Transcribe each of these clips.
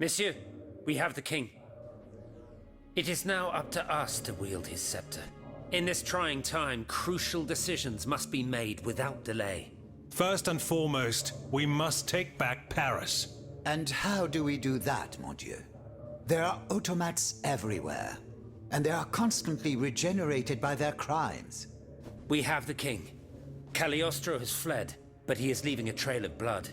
Monsieur, we have the king. It is now up to us to wield his scepter. In this trying time, crucial decisions must be made without delay. First and foremost, we must take back Paris. And how do we do that, mon Dieu? There are automats everywhere, and they are constantly regenerated by their crimes. We have the king. Cagliostro has fled, but he is leaving a trail of blood.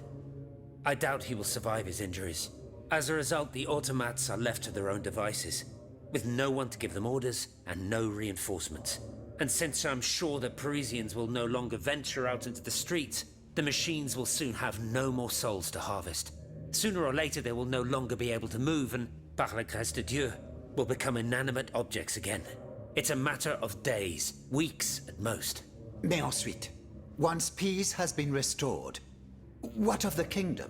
I doubt he will survive his injuries. As a result, the automats are left to their own devices, with no one to give them orders and no reinforcements. And since I'm sure that Parisians will no longer venture out into the streets, the machines will soon have no more souls to harvest. Sooner or later they will no longer be able to move and, par la grâce de Dieu, will become inanimate objects again. It's a matter of days, weeks at most. Mais ensuite, once peace has been restored, what of the kingdom?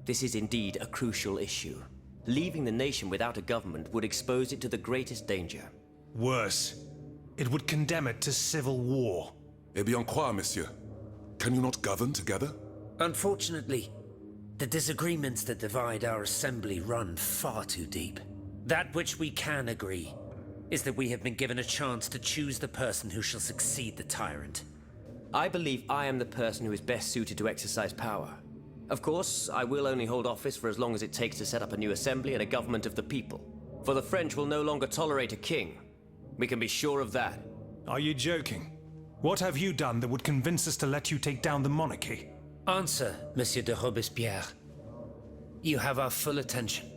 This is indeed a crucial issue. Leaving the nation without a government would expose it to the greatest danger. Worse, it would condemn it to civil war. Eh bien quoi, monsieur? Can you not govern together? Unfortunately, the disagreements that divide our assembly run far too deep. That which we can agree is that we have been given a chance to choose the person who shall succeed the tyrant. I believe I am the person who is best suited to exercise power. Of course, I will only hold office for as long as it takes to set up a new assembly and a government of the people. For the French will no longer tolerate a king. We can be sure of that. Are you joking? What have you done that would convince us to let you take down the monarchy? Answer, Monsieur de Robespierre. You have our full attention.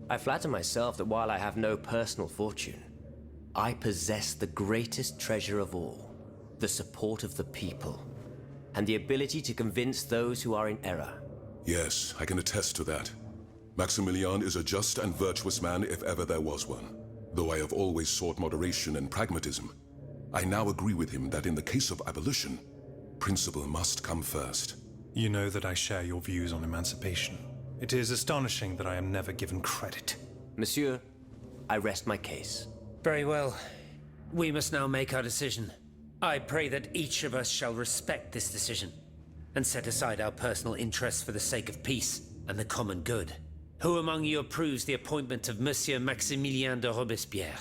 I flatter myself that while I have no personal fortune, I possess the greatest treasure of all, the support of the people, and the ability to convince those who are in error. Yes, I can attest to that. Maximilian is a just and virtuous man if ever there was one. Though I have always sought moderation and pragmatism, I now agree with him that in the case of abolition, principle must come first. You know that I share your views on emancipation. It is astonishing that I am never given credit. Monsieur, I rest my case. Very well. We must now make our decision. I pray that each of us shall respect this decision and set aside our personal interests for the sake of peace and the common good. Who among you approves the appointment of Monsieur Maximilien de Robespierre?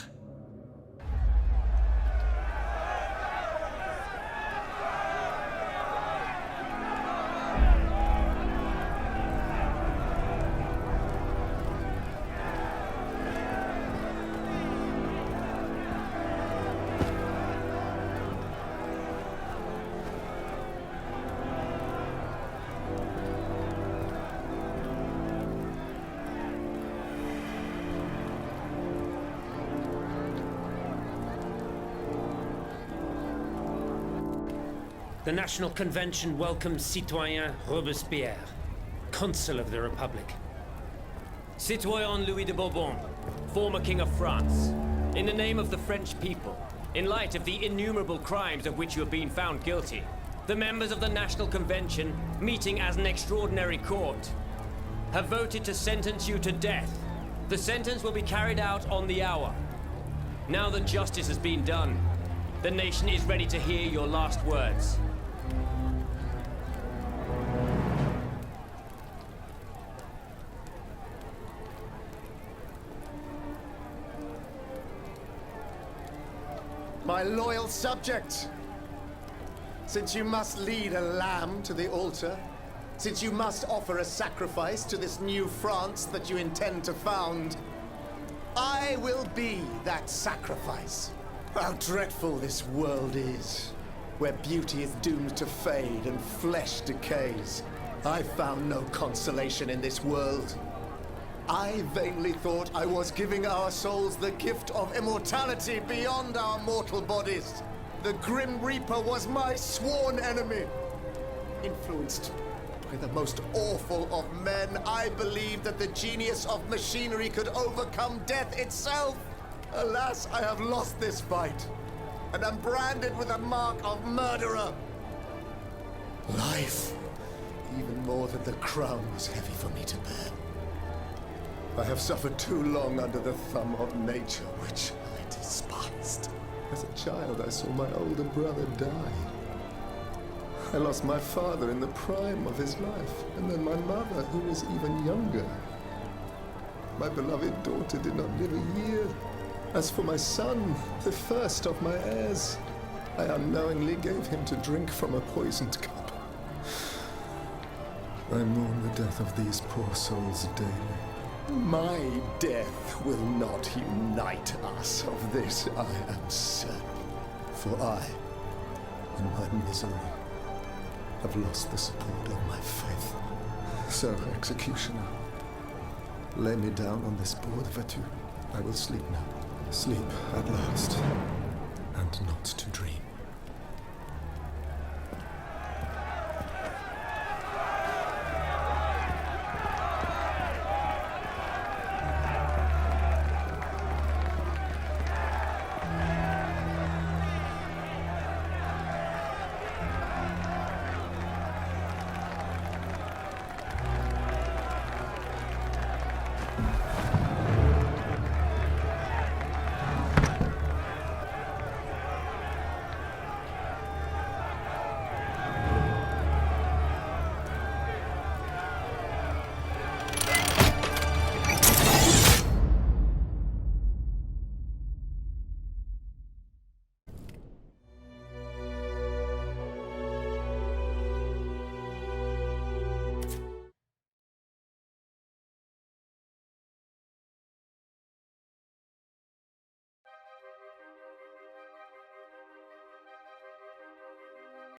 The National Convention welcomes Citoyen Robespierre, Consul of the Republic. Citoyen Louis de Bourbon, former King of France, in the name of the French people, in light of the innumerable crimes of which you have been found guilty, the members of the National Convention, meeting as an extraordinary court, have voted to sentence you to death. The sentence will be carried out on the hour. Now that justice has been done, the nation is ready to hear your last words. My loyal subjects, since you must lead a lamb to the altar, since you must offer a sacrifice to this new France that you intend to found, I will be that sacrifice. How dreadful this world is, where beauty is doomed to fade and flesh decays. I found no consolation in this world. I vainly thought I was giving our souls the gift of immortality beyond our mortal bodies. The Grim Reaper was my sworn enemy. Influenced by the most awful of men, I believed that the genius of machinery could overcome death itself. Alas, I have lost this fight, and am branded with the mark of murderer. Life, even more than the crown, was heavy for me to bear. I have suffered too long under the thumb of nature, which I despised. As a child, I saw my older brother die. I lost my father in the prime of his life, and then my mother, who was even younger. My beloved daughter did not live a year. As for my son, the first of my heirs, I unknowingly gave him to drink from a poisoned cup. I mourn the death of these poor souls daily. My death will not unite us, of this I am certain. For I, in my misery, have lost the support of my faith. So, executioner, lay me down on this board, Vatu. I will sleep now. Sleep at last, and not to dream.